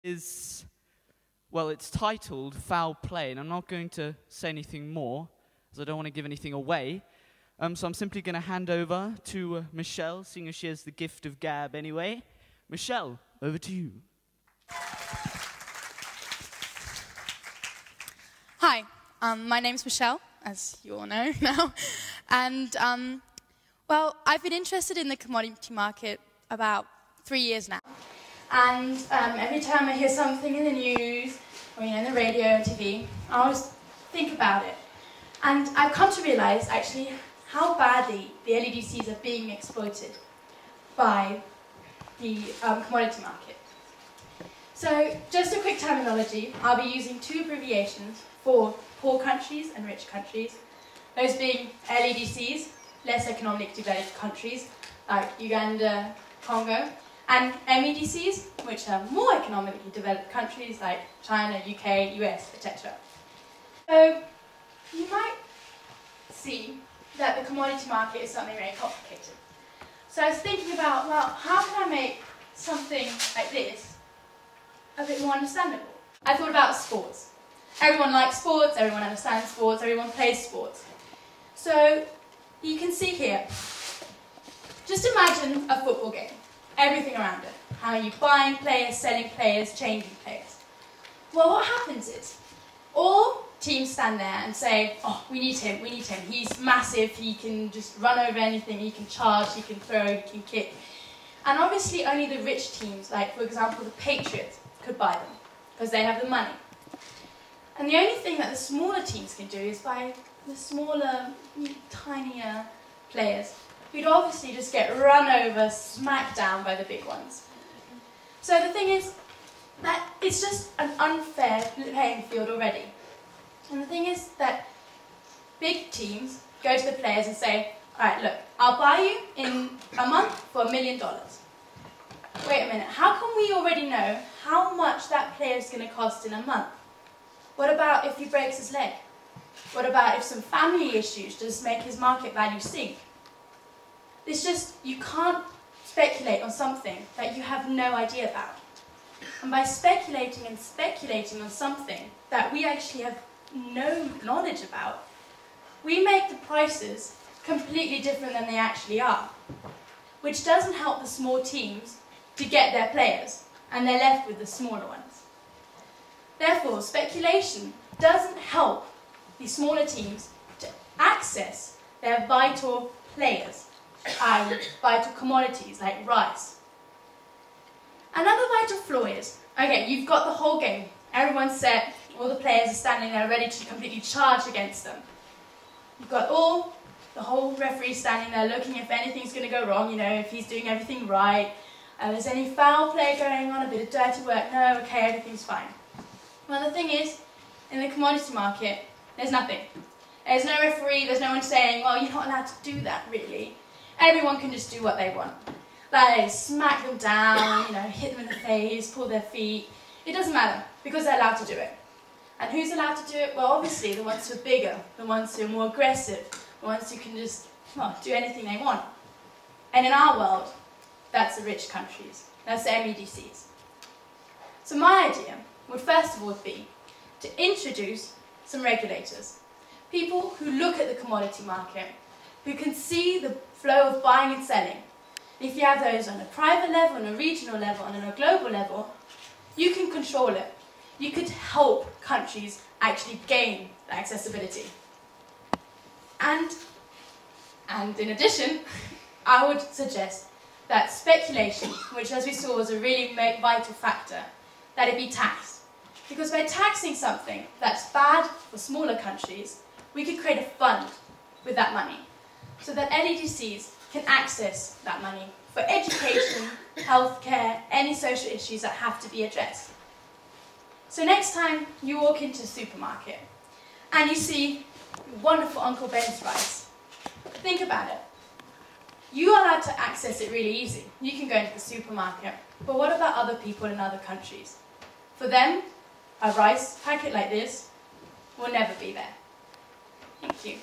is, well, it's titled Foul Play, and I'm not going to say anything more, as I don't want to give anything away. So I'm simply going to hand over to Michele, seeing as she has the gift of gab anyway. Michele, over to you. Hi, my name's Michele, as you all know now. And, well, I've been interested in the commodity market about 3 years now. And every time I hear something in the news, or in the radio and TV, I always think about it. And I've come to realize, actually, how badly the LEDCs are being exploited by the commodity market. So, just a quick terminology, I'll be using two abbreviations for poor countries and rich countries, those being LEDCs, less economically developed countries, like Uganda, Congo, and MEDCs, which are more economically developed countries like China, UK, US, etc. So, you might see that the commodity market is something very complicated. So I was thinking about, well, how can I make something like this a bit more understandable? I thought about sports. Everyone likes sports, everyone understands sports, everyone plays sports. So you can see here, just imagine a football game, everything around it. How you're buying players, selling players, changing players. Well, what happens is, all teams stand there and say, oh, we need him, he's massive, he can just run over anything, he can charge, he can throw, he can kick. And obviously only the rich teams, like for example the Patriots, could buy them, because they have the money. And the only thing that the smaller teams can do is buy the smaller, tinier players, who'd obviously just get run over, smacked down by the big ones. So the thing is, that it's just an unfair playing field already. And the thing is that big teams go to the players and say, all right, look, I'll buy you in a month for $1 million. Wait a minute, how can we already know how much that player is going to cost in a month? What about if he breaks his leg? What about if some family issues just make his market value sink? It's just, you can't speculate on something that you have no idea about. And by speculating and speculating on something that we actually have no knowledge about, we make the prices completely different than they actually are, which doesn't help the small teams to get their players, and they're left with the smaller ones. Therefore, speculation doesn't help the smaller teams to access their vital players, vital commodities like rice. Another vital flaw is, okay, you've got the whole game, everyone's set, all the players are standing there ready to completely charge against them. You've got the whole referee standing there looking if anything's going to go wrong, if he's doing everything right, there's any foul play going on, a bit of dirty work, no, okay, everything's fine. Well, the thing is, in the commodity market, there's nothing. There's no referee, there's no one saying, well, you're not allowed to do that, really. Everyone can just do what they want. Like, smack them down, hit them in the face, pull their feet. It doesn't matter, because they're allowed to do it. And who's allowed to do it? Well, obviously, the ones who are bigger, the ones who are more aggressive, the ones who can just, do anything they want. And in our world, that's the rich countries. That's the MEDCs. So my idea would first of all be to introduce some regulators. People who look at the commodity market, who can see the flow of buying and selling. If you have those on a private level, on a regional level, and on a global level, you can control it. You could help countries actually gain that accessibility. And in addition, I would suggest that speculation, which as we saw was a really vital factor, that it be taxed. Because by taxing something that's bad for smaller countries, we could create a fund with that money, so that LEDCs can access that money for education, healthcare, any social issues that have to be addressed. So next time you walk into a supermarket and you see wonderful Uncle Ben's rice, think about it. You are allowed to access it really easy. You can go into the supermarket. But what about other people in other countries? For them, a rice packet like this will never be there. Thank you.